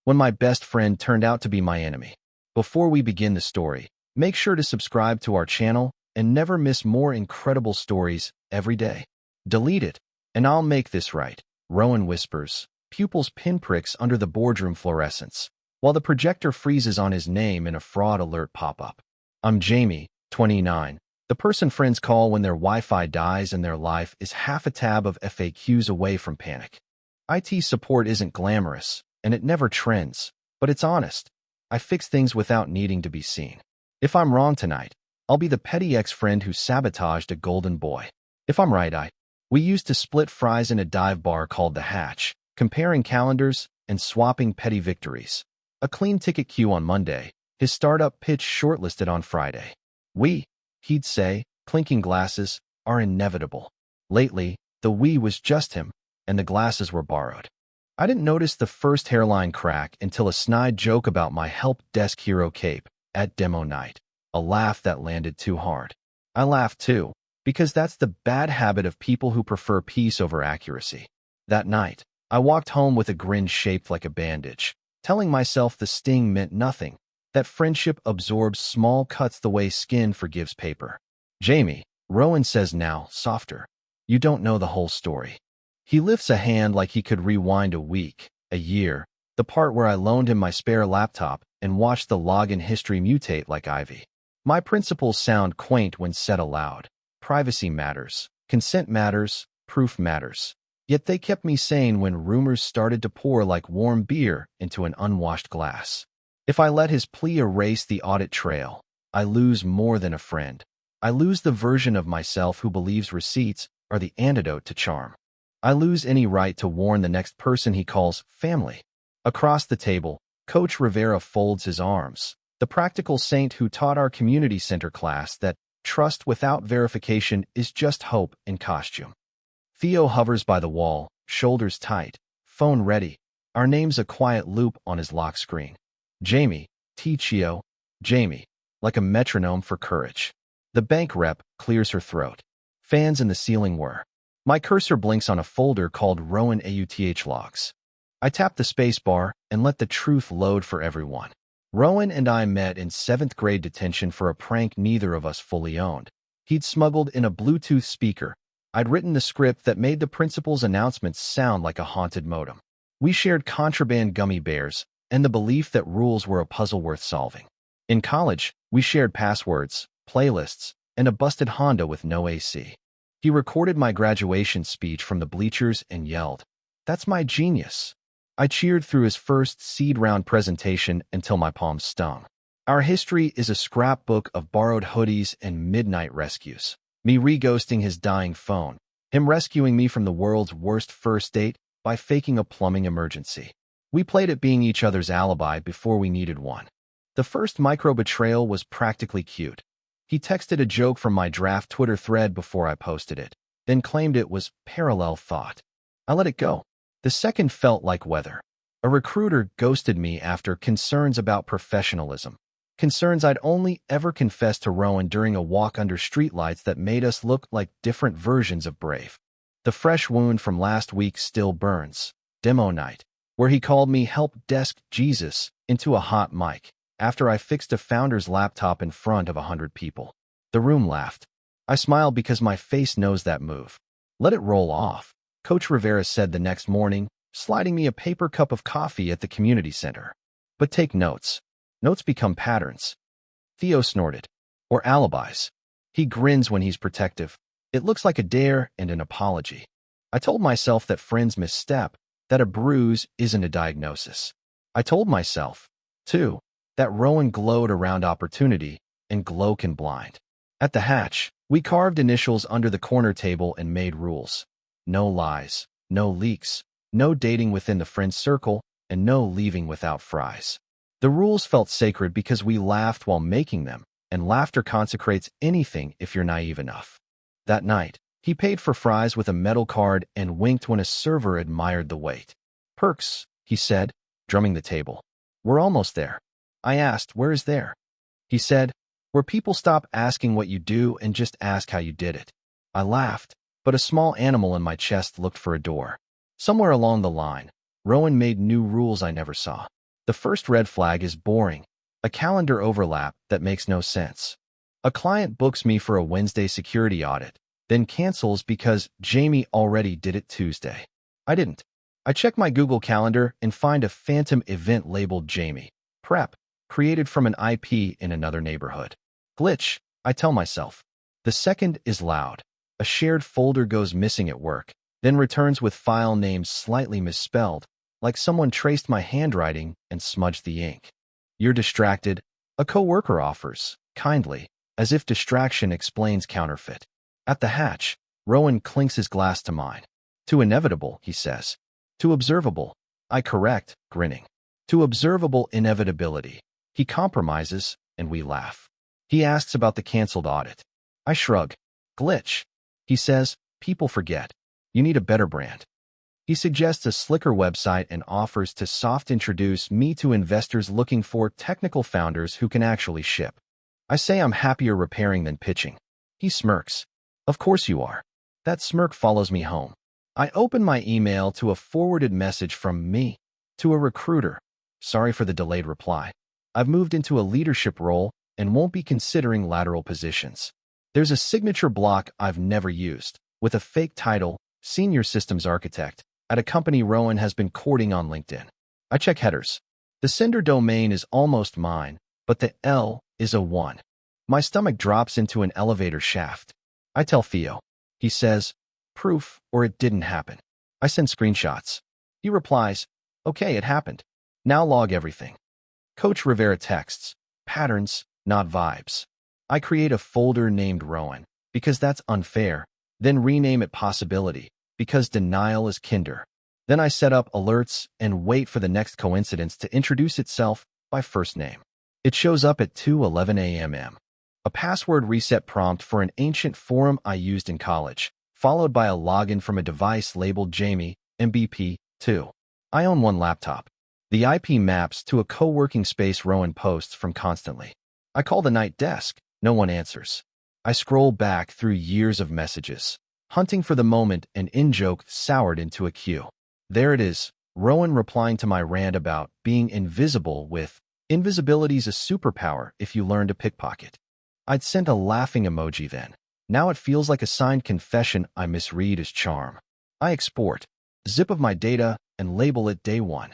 when my best friend turned out to be my enemy. Before we begin the story, make sure to subscribe to our channel and never miss more incredible stories every day. Delete it, and I'll make this right. Rowan whispers, pupils pinpricks under the boardroom fluorescence, while the projector freezes on his name in a fraud alert pop-up. I'm Jamie, 29, the person friends call when their Wi-Fi dies and their life is half a tab of FAQs away from panic. IT support isn't glamorous, and it never trends, but it's honest. I fix things without needing to be seen. If I'm wrong tonight, I'll be the petty ex-friend who sabotaged a golden boy. If I'm right, we used to split fries in a dive bar called The Hatch, comparing calendars and swapping petty victories. A clean ticket queue on Monday, his startup pitch shortlisted on Friday. He'd say, clinking glasses, are inevitable. Lately, the we was just him, and the glasses were borrowed. I didn't notice the first hairline crack until a snide joke about my help desk hero cape at demo night, a laugh that landed too hard. I laughed too, because that's the bad habit of people who prefer peace over accuracy. That night, I walked home with a grin shaped like a bandage, telling myself the sting meant nothing, that friendship absorbs small cuts the way skin forgives paper. Jamie, Rowan says now, softer. You don't know the whole story. He lifts a hand like he could rewind a week, a year, the part where I loaned him my spare laptop and watched the login history mutate like ivy. My principles sound quaint when said aloud. Privacy matters, consent matters, proof matters. Yet they kept me sane when rumors started to pour like warm beer into an unwashed glass. If I let his plea erase the audit trail, I lose more than a friend. I lose the version of myself who believes receipts are the antidote to charm. I lose any right to warn the next person he calls family. Across the table, Coach Rivera folds his arms, the practical saint who taught our community center class that trust without verification is just hope in costume. Theo hovers by the wall, shoulders tight, phone ready, our names a quiet loop on his lock screen. Jamie, Tichio, Jamie, like a metronome for courage. The bank rep clears her throat. Fans in the ceiling whir. My cursor blinks on a folder called Rowan AUTH logs. I tap the space bar and let the truth load for everyone. Rowan and I met in 7th grade detention for a prank neither of us fully owned. He'd smuggled in a Bluetooth speaker. I'd written the script that made the principal's announcements sound like a haunted modem. We shared contraband gummy bears and the belief that rules were a puzzle worth solving. In college, we shared passwords, playlists, and a busted Honda with no AC. He recorded my graduation speech from the bleachers and yelled, "That's my genius." I cheered through his first seed round presentation until my palms stung. Our history is a scrapbook of borrowed hoodies and midnight rescues. Me re-ghosting his dying phone, him rescuing me from the world's worst first date by faking a plumbing emergency. We played at being each other's alibi before we needed one. The first micro-betrayal was practically cute. He texted a joke from my draft Twitter thread before I posted it, then claimed it was parallel thought. I let it go. The second felt like weather. A recruiter ghosted me after concerns about professionalism. Concerns I'd only ever confessed to Rowan during a walk under streetlights that made us look like different versions of brave. The fresh wound from last week still burns. Demo night, where he called me help desk Jesus into a hot mic after I fixed a founder's laptop in front of 100 people. The room laughed. I smiled because my face knows that move. Let it roll off, Coach Rivera said the next morning, sliding me a paper cup of coffee at the community center. But take notes. Notes become patterns. Theo snorted. Or alibis. He grins when he's protective. It looks like a dare and an apology. I told myself that friends misstep, that a bruise isn't a diagnosis. I told myself, too, that Rowan glowed around opportunity, and glow can blind. At the Hatch, we carved initials under the corner table and made rules. No lies, no leaks, no dating within the friend circle, and no leaving without fries. The rules felt sacred because we laughed while making them, and laughter consecrates anything if you're naive enough. That night, he paid for fries with a metal card and winked when a server admired the wait. "Perks," he said, drumming the table. "We're almost there." I asked, "Where is there?" He said, "Where people stop asking what you do and just ask how you did it." I laughed, but a small animal in my chest looked for a door. Somewhere along the line, Rowan made new rules I never saw. The first red flag is boring, a calendar overlap that makes no sense. A client books me for a Wednesday security audit, then cancels because Jamie already did it Tuesday. I didn't. I check my Google Calendar and find a phantom event labeled Jamie Prep, created from an IP in another neighborhood. Glitch, I tell myself. The second is loud. A shared folder goes missing at work, then returns with file names slightly misspelled, like someone traced my handwriting and smudged the ink. You're distracted, a coworker offers, kindly, as if distraction explains counterfeit. At the hatch, Rowan clinks his glass to mine. Too inevitable, he says. Too observable, I correct, grinning. Too observable inevitability. He compromises, and we laugh. He asks about the canceled audit. I shrug. Glitch. He says, people forget. You need a better brand. He suggests a slicker website and offers to soft introduce me to investors looking for technical founders who can actually ship. I say I'm happier repairing than pitching. He smirks. Of course you are. That smirk follows me home. I open my email to a forwarded message from me to a recruiter. Sorry for the delayed reply. I've moved into a leadership role and won't be considering lateral positions. There's a signature block I've never used, with a fake title, Senior Systems Architect, at a company Rowan has been courting on LinkedIn. I check headers. The sender domain is almost mine, but the L is a 1. My stomach drops into an elevator shaft. I tell Theo. He says, proof or it didn't happen. I send screenshots. He replies, okay, it happened. Now log everything. Coach Rivera texts, patterns, not vibes. I create a folder named Rowan, because that's unfair, then rename it possibility, because denial is kinder. Then I set up alerts and wait for the next coincidence to introduce itself by first name. It shows up at 2:11 a.m. A password reset prompt for an ancient forum I used in college, followed by a login from a device labeled Jamie, MBP, 2. I own one laptop. The IP maps to a co-working space Rowan posts from constantly. I call the night desk. No one answers. I scroll back through years of messages, hunting for the moment an in-joke soured into a queue. There it is, Rowan replying to my rant about being invisible with, invisibility's a superpower if you learn to pickpocket. I'd sent a laughing emoji then. Now it feels like a signed confession I misread as charm. I export, zip of my data, and label it day 1.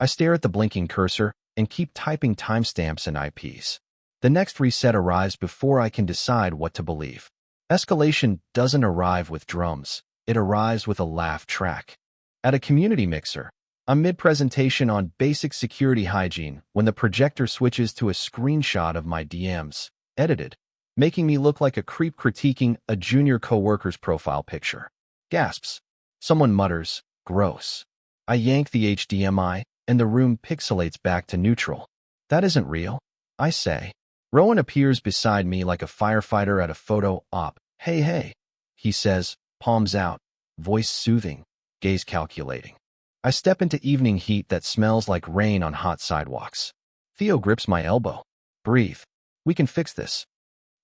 I stare at the blinking cursor and keep typing timestamps and IPs. The next reset arrives before I can decide what to believe. Escalation doesn't arrive with drums. It arrives with a laugh track. At a community mixer, I'm mid-presentation on basic security hygiene when the projector switches to a screenshot of my DMs, edited, making me look like a creep critiquing a junior coworker's profile picture. Gasps. Someone mutters, gross. I yank the HDMI, and the room pixelates back to neutral. That isn't real, I say. Rowan appears beside me like a firefighter at a photo op. Hey, he says, palms out, voice soothing, gaze calculating. I step into evening heat that smells like rain on hot sidewalks. Theo grips my elbow. Breathe. We can fix this.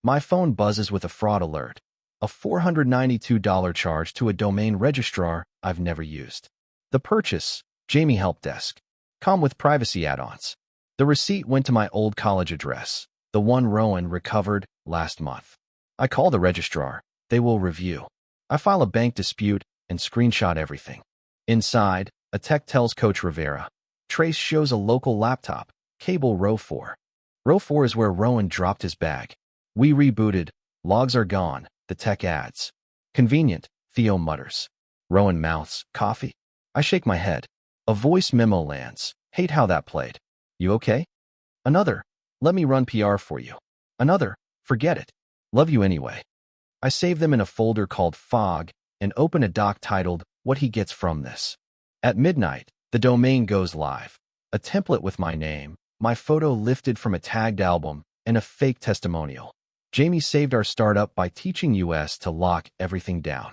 My phone buzzes with a fraud alert. A $492 charge to a domain registrar I've never used. The purchase, Jamie Help Desk. Come with privacy add-ons. The receipt went to my old college address, the one Rowan recovered last month. I call the registrar. They will review. I file a bank dispute and screenshot everything. Inside, a tech tells Coach Rivera. Trace shows a local laptop, cable row 4. Row 4 is where Rowan dropped his bag. We rebooted. Logs are gone, the tech adds. Convenient, Theo mutters. Rowan mouths, coffee? I shake my head. A voice memo lands. Hate how that played. You okay? Another. Let me run PR for you. Another. Forget it. Love you anyway. I save them in a folder called Fog and open a doc titled, What He Gets From This. At midnight, the domain goes live. A template with my name, my photo lifted from a tagged album, and a fake testimonial. Jamie saved our startup by teaching us to lock everything down.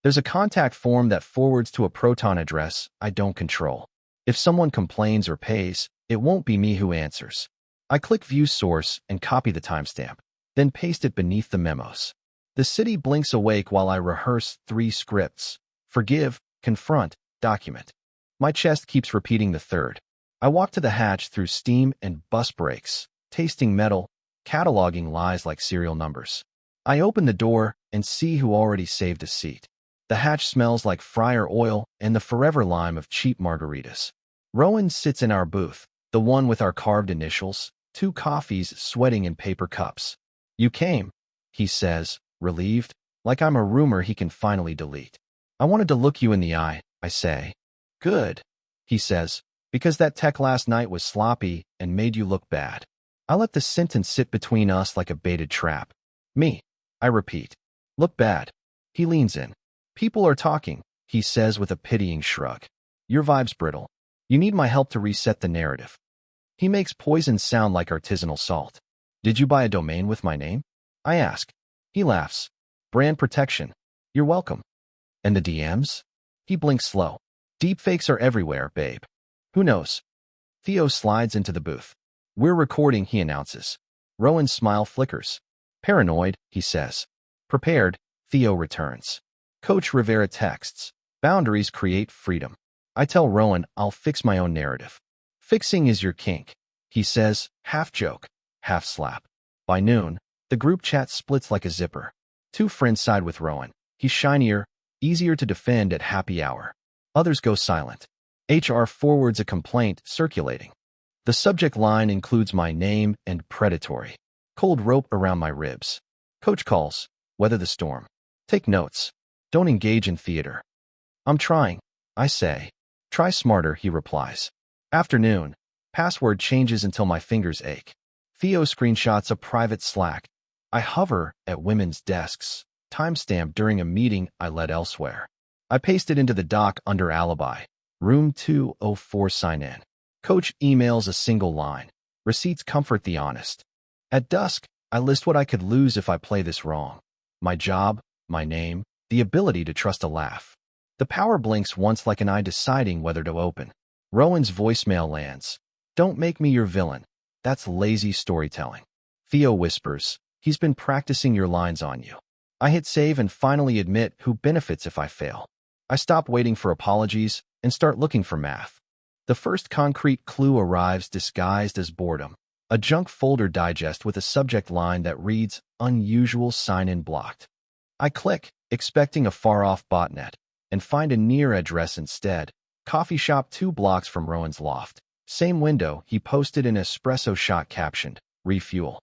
There's a contact form that forwards to a Proton address I don't control. If someone complains or pays, it won't be me who answers. I click View Source and copy the timestamp, then paste it beneath the memos. The city blinks awake while I rehearse 3 scripts: forgive, confront, document. My chest keeps repeating the third. I walk to the hatch through steam and bus brakes, tasting metal, cataloging lies like serial numbers. I open the door and see who already saved a seat. The hatch smells like fryer oil and the forever lime of cheap margaritas. Rowan sits in our booth, the one with our carved initials, 2 coffees sweating in paper cups. "You came," he says, relieved, like I'm a rumor he can finally delete. "I wanted to look you in the eye," I say. "Good," he says, "because that tech last night was sloppy and made you look bad." I let the sentence sit between us like a baited trap. "Me," I repeat. "Look bad." He leans in. "People are talking," he says with a pitying shrug. "Your vibe's brittle. You need my help to reset the narrative." He makes poison sound like artisanal salt. "Did you buy a domain with my name?" I ask. He laughs. "Brand protection. You're welcome." "And the DMs?" He blinks slow. "Deepfakes are everywhere, babe." "Who knows?" Theo slides into the booth. "We're recording," he announces. Rowan's smile flickers. "Paranoid," he says. "Prepared," Theo returns. Coach Rivera texts. "Boundaries create freedom." I tell Rowan I'll fix my own narrative. "Fixing is your kink," he says, half joke, half slap. By noon, the group chat splits like a zipper. 2 friends side with Rowan. He's shinier, easier to defend at happy hour. Others go silent. HR forwards a complaint circulating. The subject line includes my name and predatory. Cold rope around my ribs. Coach calls. Weather the storm. Take notes. Don't engage in theater. "I'm trying," I say. "Try smarter," he replies. Afternoon. Password changes until my fingers ache. Theo screenshots a private Slack. I hover at women's desks. Timestamp during a meeting I led elsewhere. I paste it into the doc under alibi. Room 204 sign in. Coach emails a single line. Receipts comfort the honest. At dusk, I list what I could lose if I play this wrong. My job, my name, the ability to trust a laugh. The power blinks once like an eye deciding whether to open. Rowan's voicemail lands. "Don't make me your villain. That's lazy storytelling." Theo whispers. "He's been practicing your lines on you." I hit save and finally admit who benefits if I fail. I stop waiting for apologies and start looking for math. The first concrete clue arrives disguised as boredom. A junk folder digest with a subject line that reads, "Unusual sign-in blocked." I click, expecting a far-off botnet, and find a near address instead. Coffee shop 2 blocks from Rowan's loft. Same window, he posted an espresso shot captioned, "Refuel."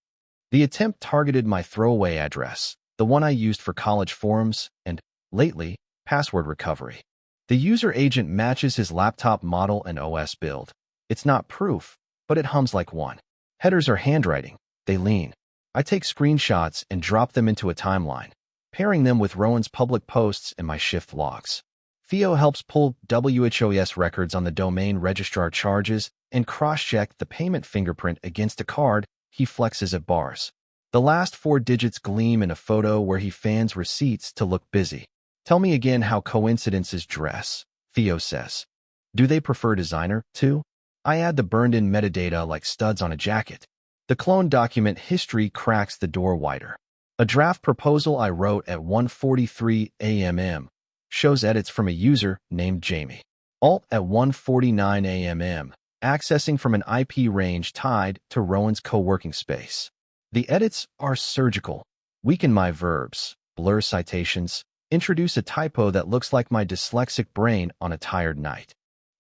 The attempt targeted my throwaway address, the one I used for college forums, and, lately, password recovery. The user agent matches his laptop model and OS build. It's not proof, but it hums like one. Headers are handwriting. They lean. I take screenshots and drop them into a timeline, pairing them with Rowan's public posts and my shift logs. Theo helps pull WHOS records on the domain registrar charges and cross-check the payment fingerprint against a card he flexes at bars. The last 4 digits gleam in a photo where he fans receipts to look busy. "Tell me again how coincidences dress," Theo says. "Do they prefer designer, too?" I add the burned-in metadata like studs on a jacket. The clone document history cracks the door wider. A draft proposal I wrote at 1:43 a.m. shows edits from a user named Jamie. Alt at 1:49 a.m. accessing from an IP range tied to Rowan's co-working space. The edits are surgical. Weaken my verbs, blur citations, introduce a typo that looks like my dyslexic brain on a tired night.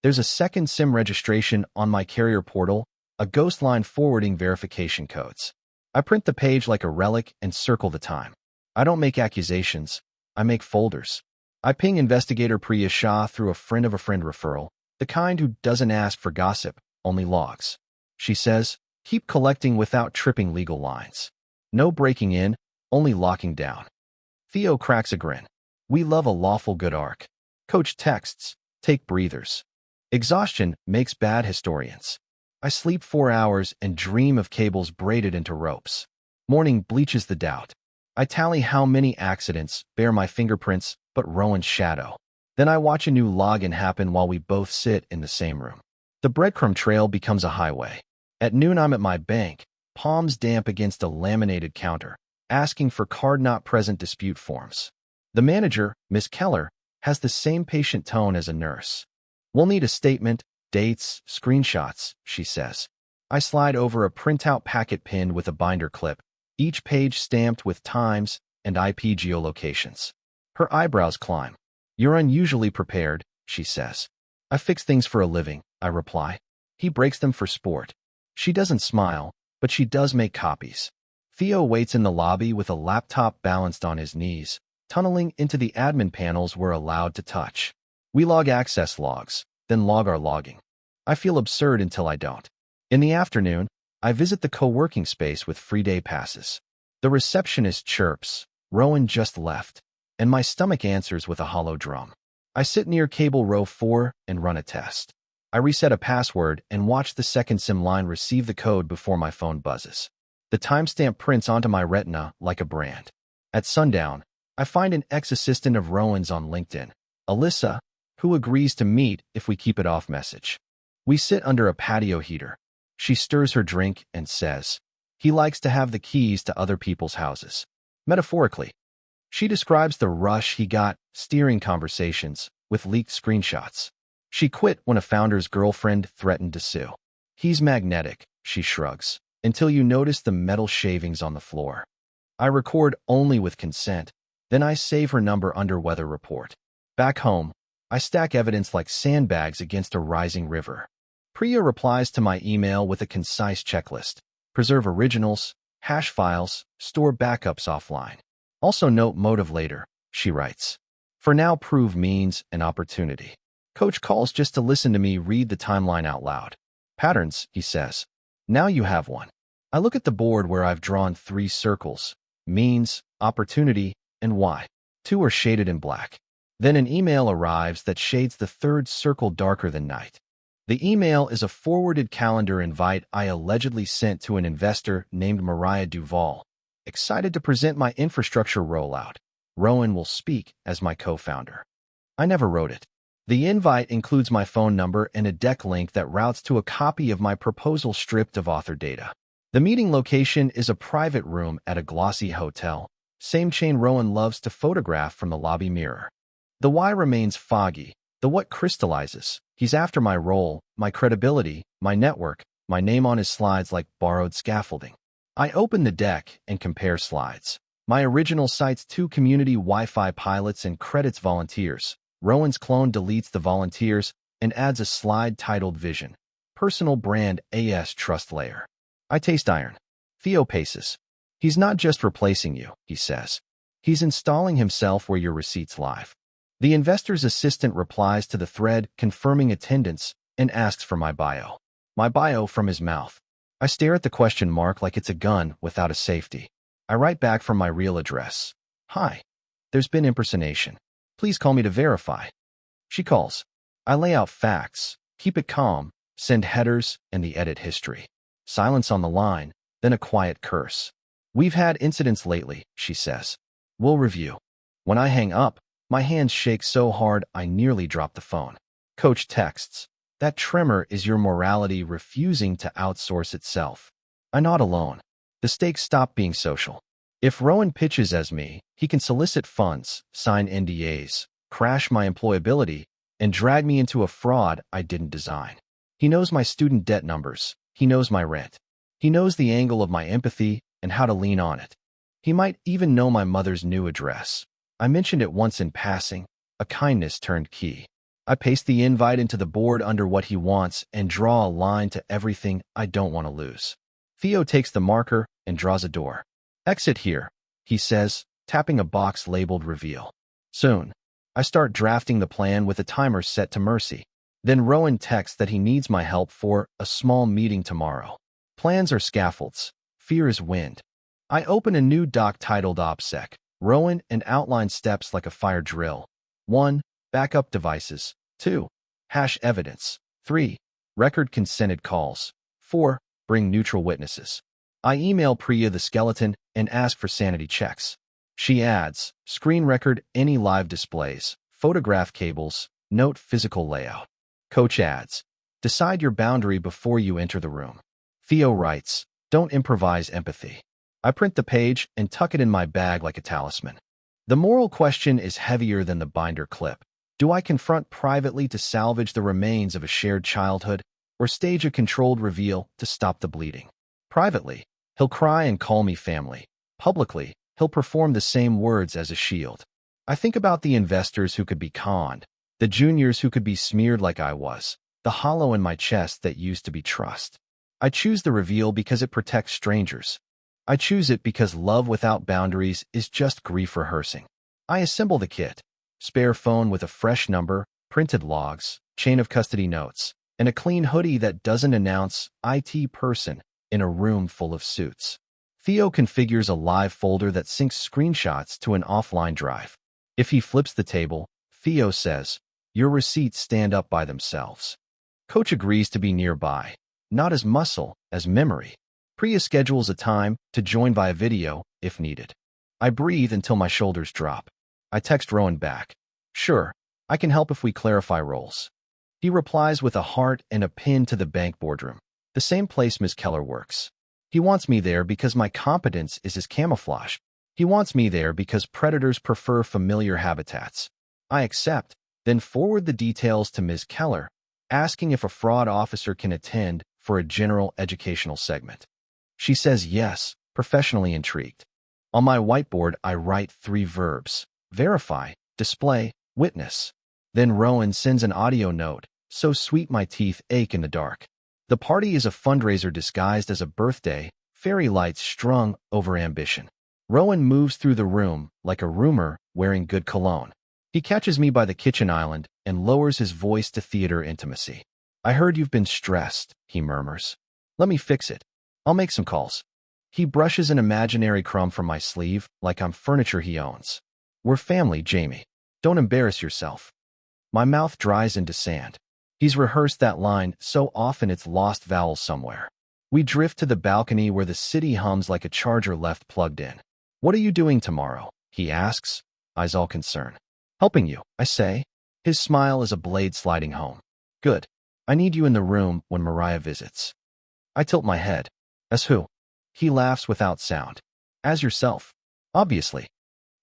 There's a second SIM registration on my carrier portal, a ghost line forwarding verification codes. I print the page like a relic and circle the time. I don't make accusations. I make folders. I ping investigator Priya Shah through a friend of a friend referral, the kind who doesn't ask for gossip, only logs. She says, "Keep collecting without tripping legal lines. No breaking in, only locking down." Theo cracks a grin. "We love a lawful good arc." Coach texts, "Take breathers." Exhaustion makes bad historians. I sleep 4 hours and dream of cables braided into ropes. Morning bleaches the doubt. I tally how many accidents bear my fingerprints but Rowan's shadow. Then I watch a new login happen while we both sit in the same room. The breadcrumb trail becomes a highway. At noon I'm at my bank, palms damp against a laminated counter, asking for card-not-present dispute forms. The manager, Miss Keller, has the same patient tone as a nurse. "We'll need a statement, Dates, screenshots, she says. I slide over a printout packet pinned with a binder clip, each page stamped with times and IP geolocations. Her eyebrows climb. You're unusually prepared, she says. I fix things for a living, I reply. He breaks them for sport. She doesn't smile, but she does make copies. Theo waits in the lobby with a laptop balanced on his knees, tunneling into the admin panels we're allowed to touch. We log access logs, then log our logging. I feel absurd until I don't. In the afternoon, I visit the co-working space with free day passes. The receptionist chirps, "Rowan just left," and my stomach answers with a hollow drum. I sit near cable row 4 and run a test. I reset a password and watch the second SIM line receive the code before my phone buzzes. The timestamp prints onto my retina like a brand. At sundown, I find an ex-assistant of Rowan's on LinkedIn, Alyssa, who agrees to meet if we keep it off message. We sit under a patio heater. She stirs her drink and says, he likes to have the keys to other people's houses. Metaphorically. She describes the rush he got steering conversations with leaked screenshots. She quit when a founder's girlfriend threatened to sue. He's magnetic, she shrugs, until you notice the metal shavings on the floor. I record only with consent, then I save her number under weather report. Back home, I stack evidence like sandbags against a rising river. Priya replies to my email with a concise checklist. Preserve originals, hash files, store backups offline. Also note motive later, she writes. For now, prove means an opportunity. Coach calls just to listen to me read the timeline out loud. Patterns, he says. Now you have one. I look at the board where I've drawn 3 circles. Means, opportunity, and why. 2 are shaded in black. Then an email arrives that shades the 3rd circle darker than night. The email is a forwarded calendar invite I allegedly sent to an investor named Mariah Duvall, excited to present my infrastructure rollout. Rowan will speak as my co-founder. I never wrote it. The invite includes my phone number and a deck link that routes to a copy of my proposal stripped of author data. The meeting location is a private room at a glossy hotel, same chain Rowan loves to photograph from the lobby mirror. The why remains foggy, the what crystallizes. He's after my role, my credibility, my network, my name on his slides like borrowed scaffolding. I open the deck and compare slides. My original cites 2 community Wi-Fi pilots and credits volunteers. Rowan's clone deletes the volunteers and adds a slide titled Vision. Personal brand AS trust layer. I taste iron. Theo paces. He's not just replacing you, he says. He's installing himself where your receipts live. The investor's assistant replies to the thread confirming attendance and asks for my bio. My bio from his mouth. I stare at the question mark like it's a gun without a safety. I write back from my real address. Hi. There's been impersonation. Please call me to verify. She calls. I lay out facts, keep it calm, send headers and the edit history. Silence on the line, then a quiet curse. We've had incidents lately, she says. We'll review. When I hang up, my hands shake so hard I nearly drop the phone. Coach texts. That tremor is your morality refusing to outsource itself. I'm not alone. The stakes stop being social. If Rowan pitches as me, he can solicit funds, sign NDAs, crash my employability, and drag me into a fraud I didn't design. He knows my student debt numbers. He knows my rent. He knows the angle of my empathy and how to lean on it. He might even know my mother's new address. I mentioned it once in passing, a kindness turned key. I paste the invite into the board under what he wants and draw a line to everything I don't want to lose. Theo takes the marker and draws a door. Exit here, he says, tapping a box labeled Reveal. Soon, I start drafting the plan with a timer set to mercy. Then Rowan texts that he needs my help for a small meeting tomorrow. Plans are scaffolds. Fear is wind. I open a new doc titled OPSEC. Rowan and outline steps like a fire drill. 1. Backup devices. 2. Hash evidence. 3. Record consented calls. 4. Bring neutral witnesses. I email Priya the skeleton and ask for sanity checks. She adds, screen record any live displays, photograph cables, note physical layout. Coach adds, decide your boundary before you enter the room. Theo writes, don't improvise empathy. I print the page and tuck it in my bag like a talisman. The moral question is heavier than the binder clip. Do I confront privately to salvage the remains of a shared childhood, or stage a controlled reveal to stop the bleeding? Privately, he'll cry and call me family. Publicly, he'll perform the same words as a shield. I think about the investors who could be conned, the juniors who could be smeared like I was, the hollow in my chest that used to be trust. I choose the reveal because it protects strangers. I choose it because love without boundaries is just grief rehearsing. I assemble the kit: spare phone with a fresh number, printed logs, chain of custody notes, and a clean hoodie that doesn't announce IT person in a room full of suits. Theo configures a live folder that syncs screenshots to an offline drive. If he flips the table, Theo says, "Your receipts stand up by themselves." Coach agrees to be nearby, not as muscle, as memory. Priya schedules a time to join via video if needed. I breathe until my shoulders drop. I text Rowan back. "Sure, I can help if we clarify roles." He replies with a heart and a pin to the bank boardroom, the same place Ms. Keller works. He wants me there because my competence is his camouflage. He wants me there because predators prefer familiar habitats. I accept, then forward the details to Ms. Keller, asking if a fraud officer can attend for a general educational segment. She says yes, professionally intrigued. On my whiteboard, I write 3 verbs: verify, display, witness. Then Rowan sends an audio note, so sweet my teeth ache in the dark. The party is a fundraiser disguised as a birthday, fairy lights strung over ambition. Rowan moves through the room like a roomer wearing good cologne. He catches me by the kitchen island and lowers his voice to theater intimacy. "I heard you've been stressed," he murmurs. "Let me fix it. I'll make some calls." He brushes an imaginary crumb from my sleeve like I'm furniture he owns. "We're family, Jamie. Don't embarrass yourself." My mouth dries into sand. He's rehearsed that line so often it's lost vowels somewhere. We drift to the balcony where the city hums like a charger left plugged in. "What are you doing tomorrow?" he asks, eyes all concern. "Helping you," I say. His smile is a blade sliding home. "Good. I need you in the room when Mariah visits." I tilt my head. "As who?" He laughs without sound. "As yourself. Obviously."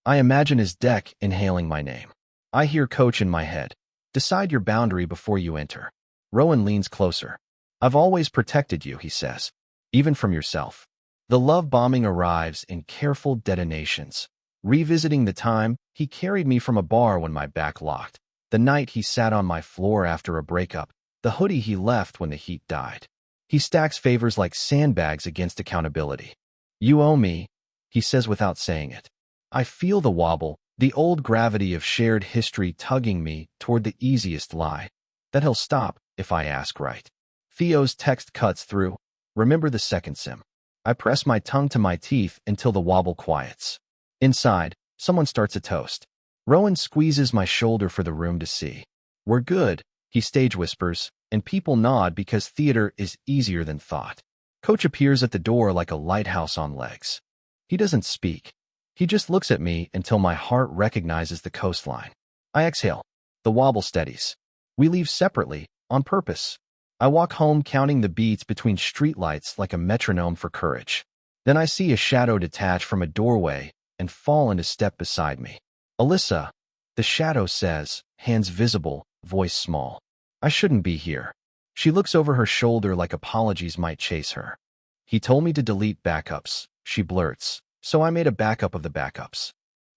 I imagine his deck inhaling my name. I hear Coach in my head. "Decide your boundary before you enter." Rowan leans closer. "I've always protected you," he says, "even from yourself." The love bombing arrives in careful detonations. Revisiting the time he carried me from a bar when my back locked, the night he sat on my floor after a breakup, the hoodie he left when the heat died. He stacks favors like sandbags against accountability. "You owe me," he says without saying it. I feel the wobble, the old gravity of shared history tugging me toward the easiest lie. That he'll stop if I ask right. Theo's text cuts through. "Remember the second sim." I press my tongue to my teeth until the wobble quiets. Inside, someone starts a toast. Rowan squeezes my shoulder for the room to see. "We're good," he stage whispers, and people nod because theater is easier than thought. Coach appears at the door like a lighthouse on legs. He doesn't speak. He just looks at me until my heart recognizes the coastline. I exhale. The wobble steadies. We leave separately, on purpose. I walk home counting the beats between streetlights like a metronome for courage. Then I see a shadow detach from a doorway and fall into step beside me. "Alyssa," the shadow says, hands visible, voice small. "I shouldn't be here." She looks over her shoulder like apologies might chase her. "He told me to delete backups," she blurts, "so I made a backup of the backups."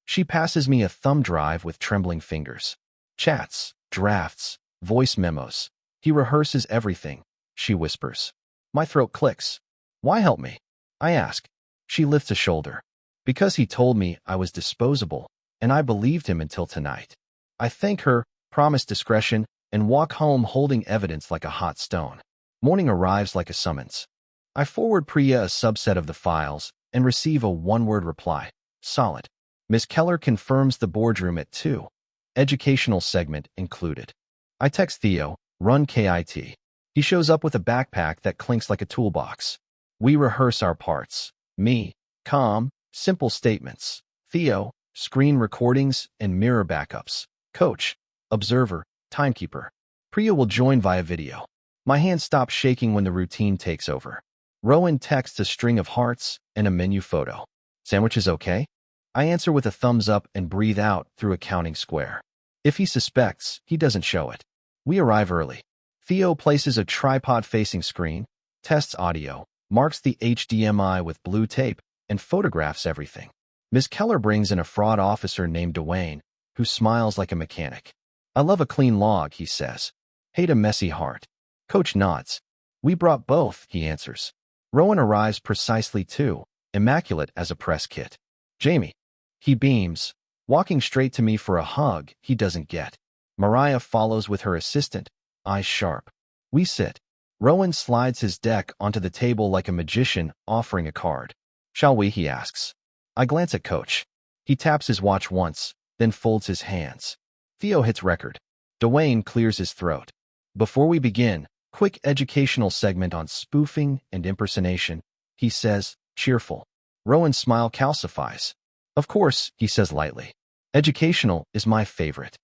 She passes me a thumb drive with trembling fingers. Chats, drafts, voice memos. "He rehearses everything," she whispers. My throat clicks. "Why help me?" I ask. She lifts a shoulder. "Because he told me I was disposable, and I believed him until tonight." I thank her, promise discretion, and walk home holding evidence like a hot stone. Morning arrives like a summons. I forward Priya a subset of the files and receive a one-word reply. "Solid." Ms. Keller confirms the boardroom at 2. Educational segment included. I text Theo, "Run KIT." He shows up with a backpack that clinks like a toolbox. We rehearse our parts. Me, calm, simple statements. Theo, screen recordings and mirror backups. Coach, observer, timekeeper. Priya will join via video. My hand stops shaking when the routine takes over. Rowan texts a string of hearts and a menu photo. "Sandwiches okay?" I answer with a thumbs up and breathe out through a counting square. If he suspects, he doesn't show it. We arrive early. Theo places a tripod-facing screen, tests audio, marks the HDMI with blue tape, and photographs everything. Ms. Keller brings in a fraud officer named Dwayne, who smiles like a mechanic. I love a clean log, he says. Hate a messy heart. Coach nods. We brought both, he answers. Rowan arrives precisely too, immaculate as a press kit. Jamie. He beams, walking straight to me for a hug he doesn't get. Mariah follows with her assistant, eyes sharp. We sit. Rowan slides his deck onto the table like a magician offering a card. Shall we, he asks. I glance at Coach. He taps his watch once, then folds his hands. Theo hits record. Dwayne clears his throat. Before we begin, quick educational segment on spoofing and impersonation, he says, cheerful. Rowan's smile calcifies. Of course, he says lightly. Educational is my favorite.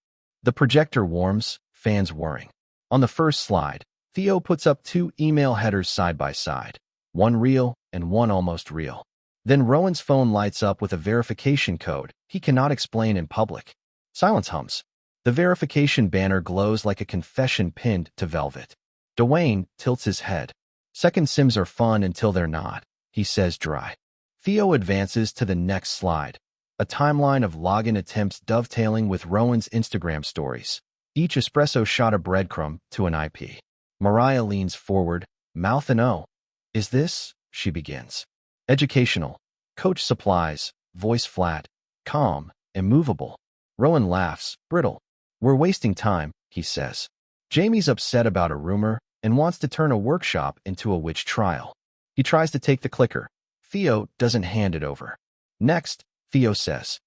The projector warms, fans whirring. On the first slide, Theo puts up 2 email headers side by side, one real and one almost real. Then Rowan's phone lights up with a verification code he cannot explain in public. Silence hums. The verification banner glows like a confession pinned to velvet. Dwayne tilts his head. Second sims are fun until they're not, he says dry. Theo advances to the next slide. A timeline of login attempts dovetailing with Rowan's Instagram stories. Each espresso shot a breadcrumb to an IP. Mariah leans forward, mouth an O. Is this? She begins. Educational. Coach supplies, voice flat, calm, immovable. Rowan laughs, brittle. We're wasting time, he says. Jamie's upset about a rumor and wants to turn a workshop into a witch trial. He tries to take the clicker. Theo doesn't hand it over. Next, Theo says.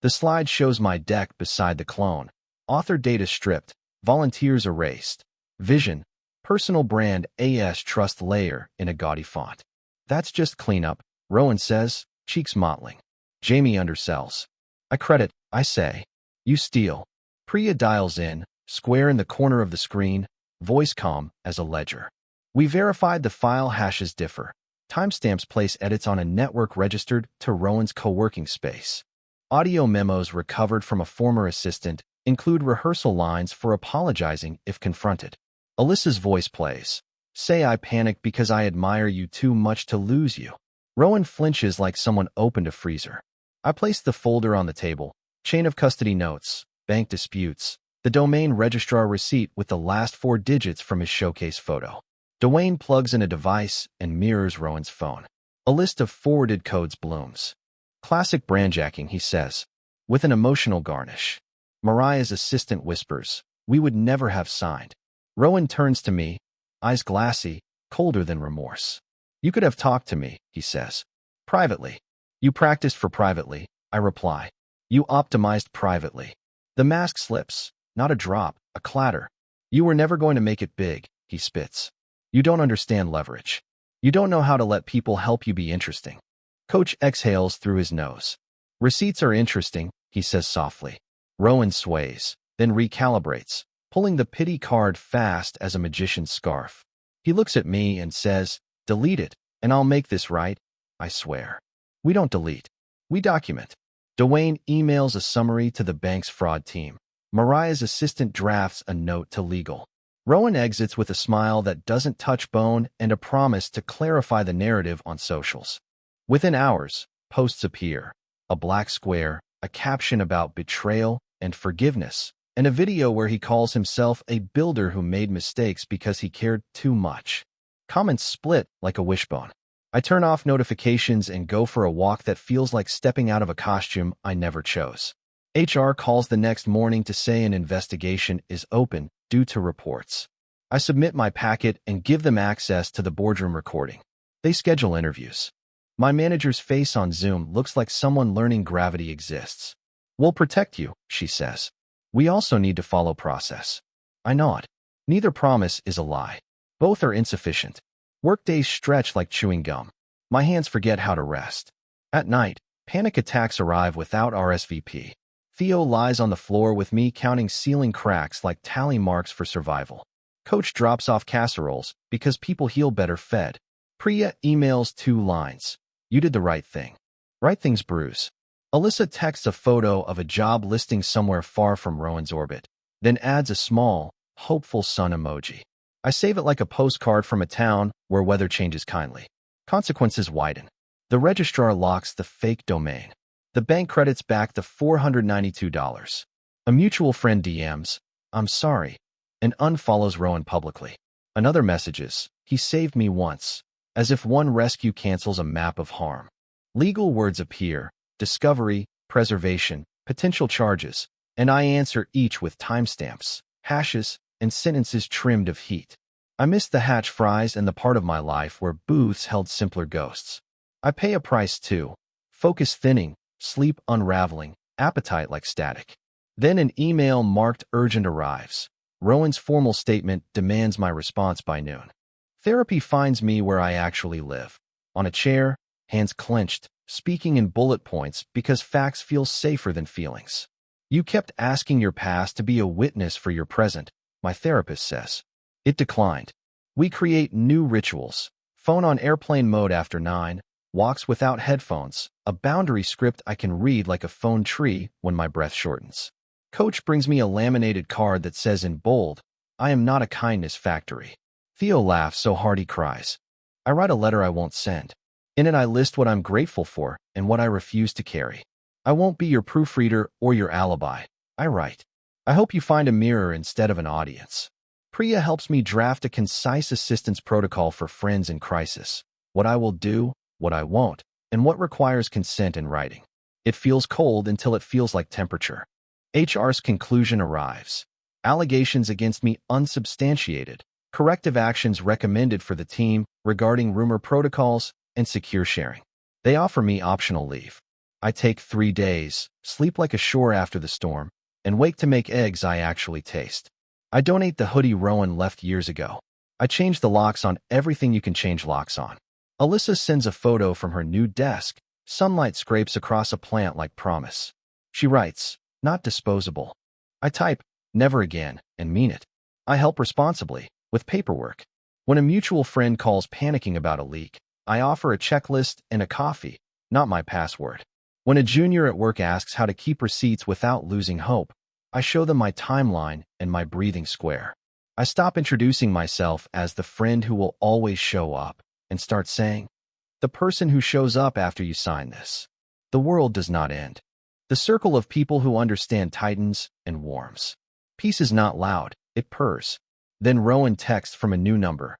The slide shows my deck beside the clone. Author data stripped, volunteers erased. Vision, personal brand AS trust layer in a gaudy font. That's just cleanup, Rowan says, cheeks mottling. Jamie undersells. I credit, I say. You steal. Priya dials in, square in the corner of the screen, voice calm as a ledger. We verified the file hashes differ. Timestamps place edits on a network registered to Rowan's co-working space. Audio memos recovered from a former assistant include rehearsal lines for apologizing if confronted. Alyssa's voice plays. Say I panicked because I admire you too much to lose you. Rowan flinches like someone opened a freezer. I place the folder on the table. Chain of custody notes, bank disputes, the domain registrar receipt with the last 4 digits from his showcase photo. Dwayne plugs in a device and mirrors Rowan's phone. A list of forwarded codes blooms. Classic brandjacking, he says, with an emotional garnish. Mariah's assistant whispers, we would never have signed. Rowan turns to me, eyes glassy, colder than remorse. You could have talked to me, he says. Privately. You practiced for privately, I reply. You optimized privately. The mask slips, not a drop, a clatter. You were never going to make it big, he spits. You don't understand leverage. You don't know how to let people help you be interesting. Coach exhales through his nose. Receipts are interesting, he says softly. Rowan sways, then recalibrates, pulling the pity card fast as a magician's scarf. He looks at me and says, delete it, and I'll make this right, I swear. We don't delete. We document. Dwayne emails a summary to the bank's fraud team. Mariah's assistant drafts a note to legal. Rowan exits with a smile that doesn't touch bone and a promise to clarify the narrative on socials. Within hours, posts appear. A black square, a caption about betrayal and forgiveness, and a video where he calls himself a builder who made mistakes because he cared too much. Comments split like a wishbone. I turn off notifications and go for a walk that feels like stepping out of a costume I never chose. HR calls the next morning to say an investigation is open due to reports. I submit my packet and give them access to the boardroom recording. They schedule interviews. My manager's face on Zoom looks like someone learning gravity exists. We'll protect you, she says. We also need to follow process. I nod. Neither promise is a lie. Both are insufficient. Workdays stretch like chewing gum. My hands forget how to rest. At night, panic attacks arrive without RSVP. Theo lies on the floor with me counting ceiling cracks like tally marks for survival. Coach drops off casseroles because people heal better fed. Priya emails 2 lines. You did the right thing. Right things bruise. Alyssa texts a photo of a job listing somewhere far from Rowan's orbit, then adds a small, hopeful sun emoji. I save it like a postcard from a town where weather changes kindly. Consequences widen. The registrar locks the fake domain. The bank credits back the $492. A mutual friend DMs, "I'm sorry," and unfollows Rowan publicly. Another messages, "He saved me once," as if one rescue cancels a map of harm. Legal words appear, discovery, preservation, potential charges, and I answer each with timestamps, hashes, and sentences trimmed of heat. I miss the hatch fries and the part of my life where booths held simpler ghosts. I pay a price too. Focus thinning, sleep unraveling, appetite like static. Then an email marked urgent arrives. Rowan's formal statement demands my response by noon. Therapy finds me where I actually live. On a chair, hands clenched, speaking in bullet points because facts feel safer than feelings. You kept asking your past to be a witness for your present, my therapist says. It declined. We create new rituals. Phone on airplane mode after 9, walks without headphones, a boundary script I can read like a phone tree when my breath shortens. Coach brings me a laminated card that says in bold, "I am not a kindness factory." Theo laughs so hard he cries. I write a letter I won't send. In it I list what I'm grateful for and what I refuse to carry. I won't be your proofreader or your alibi. I write. I hope you find a mirror instead of an audience. Priya helps me draft a concise assistance protocol for friends in crisis. What I will do, what I won't, and what requires consent in writing. It feels cold until it feels like temperature. HR's conclusion arrives. Allegations against me unsubstantiated. Corrective actions recommended for the team regarding rumor protocols and secure sharing. They offer me optional leave. I take 3 days, sleep like a shore after the storm, and wake to make eggs I actually taste. I donate the hoodie Rowan left years ago. I change the locks on everything you can change locks on. Alyssa sends a photo from her new desk. Sunlight scrapes across a plant like promise. She writes, "Not disposable." I type, "Never again," and mean it. I help responsibly, with paperwork. When a mutual friend calls panicking about a leak, I offer a checklist and a coffee, not my password. When a junior at work asks how to keep receipts without losing hope, I show them my timeline and my breathing square. I stop introducing myself as the friend who will always show up and start saying, "The person who shows up after you sign this." The world does not end. The circle of people who understand tightens and warms. Peace is not loud, it purrs. Then Rowan texts from a new number.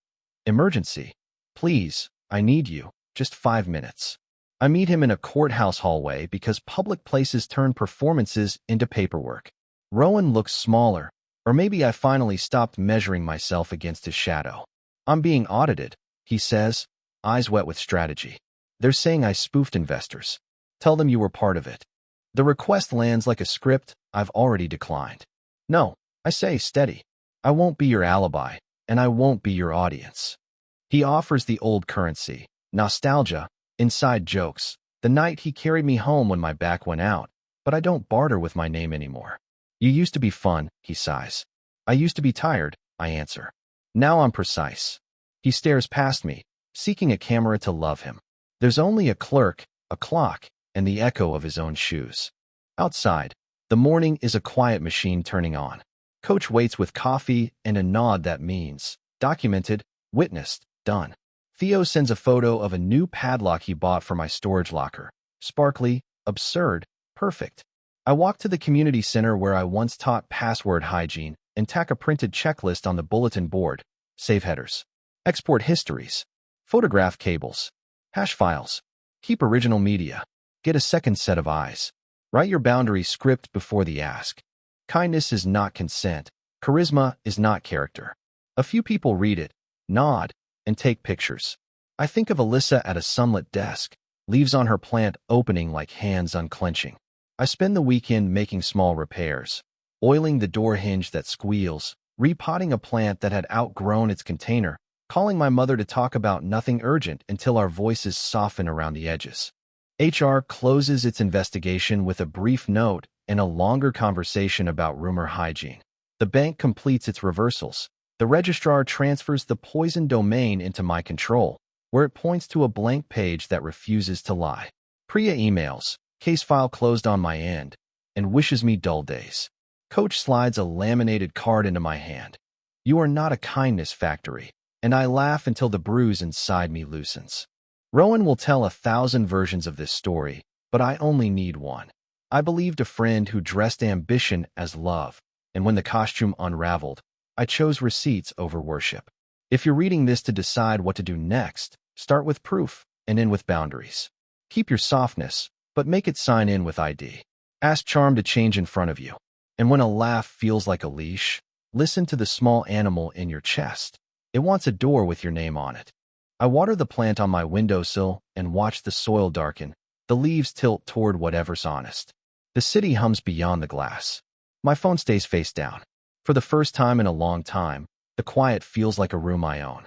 "Emergency. Please, I need you. Just 5 minutes." I meet him in a courthouse hallway because public places turn performances into paperwork. Rowan looks smaller, or maybe I finally stopped measuring myself against his shadow. "I'm being audited," he says, eyes wet with strategy. "They're saying I spoofed investors. Tell them you were part of it." The request lands like a script I've already declined. "No," I say, steady. "I won't be your alibi, and I won't be your audience." He offers the old currency, nostalgia, inside jokes, the night he carried me home when my back went out, but I don't barter with my name anymore. "You used to be fun," he sighs. "I used to be tired," I answer. "Now I'm precise." He stares past me, seeking a camera to love him. There's only a clerk, a clock, and the echo of his own shoes. Outside, the morning is a quiet machine turning on. Coach waits with coffee and a nod that means, documented, witnessed, done. Theo sends a photo of a new padlock he bought for my storage locker. Sparkly, absurd, perfect. I walk to the community center where I once taught password hygiene and tack a printed checklist on the bulletin board. Save headers. Export histories. Photograph cables. Hash files. Keep original media. Get a second set of eyes. Write your boundary script before the ask. Kindness is not consent. Charisma is not character. A few people read it, nod, and take pictures. I think of Alyssa at a sunlit desk, leaves on her plant opening like hands unclenching. I spend the weekend making small repairs, oiling the door hinge that squeals, repotting a plant that had outgrown its container, calling my mother to talk about nothing urgent until our voices soften around the edges. HR closes its investigation with a brief note and a longer conversation about rumor hygiene. The bank completes its reversals. The registrar transfers the poison domain into my control, where it points to a blank page that refuses to lie. Priya emails, Case file closed on my end, and wishes me dull days. Coach slides a laminated card into my hand. You are not a kindness factory, and I laugh until the bruise inside me loosens. Rowan will tell 1,000 versions of this story, but I only need one. I believed a friend who dressed ambition as love, and when the costume unraveled, I chose receipts over worship. If you're reading this to decide what to do next, start with proof and end with boundaries. Keep your softness, but make it sign in with ID. Ask charm to change in front of you. And when a laugh feels like a leash, listen to the small animal in your chest. It wants a door with your name on it. I water the plant on my windowsill and watch the soil darken, the leaves tilt toward whatever's honest. The city hums beyond the glass. My phone stays face down. For the first time in a long time, the quiet feels like a room I own.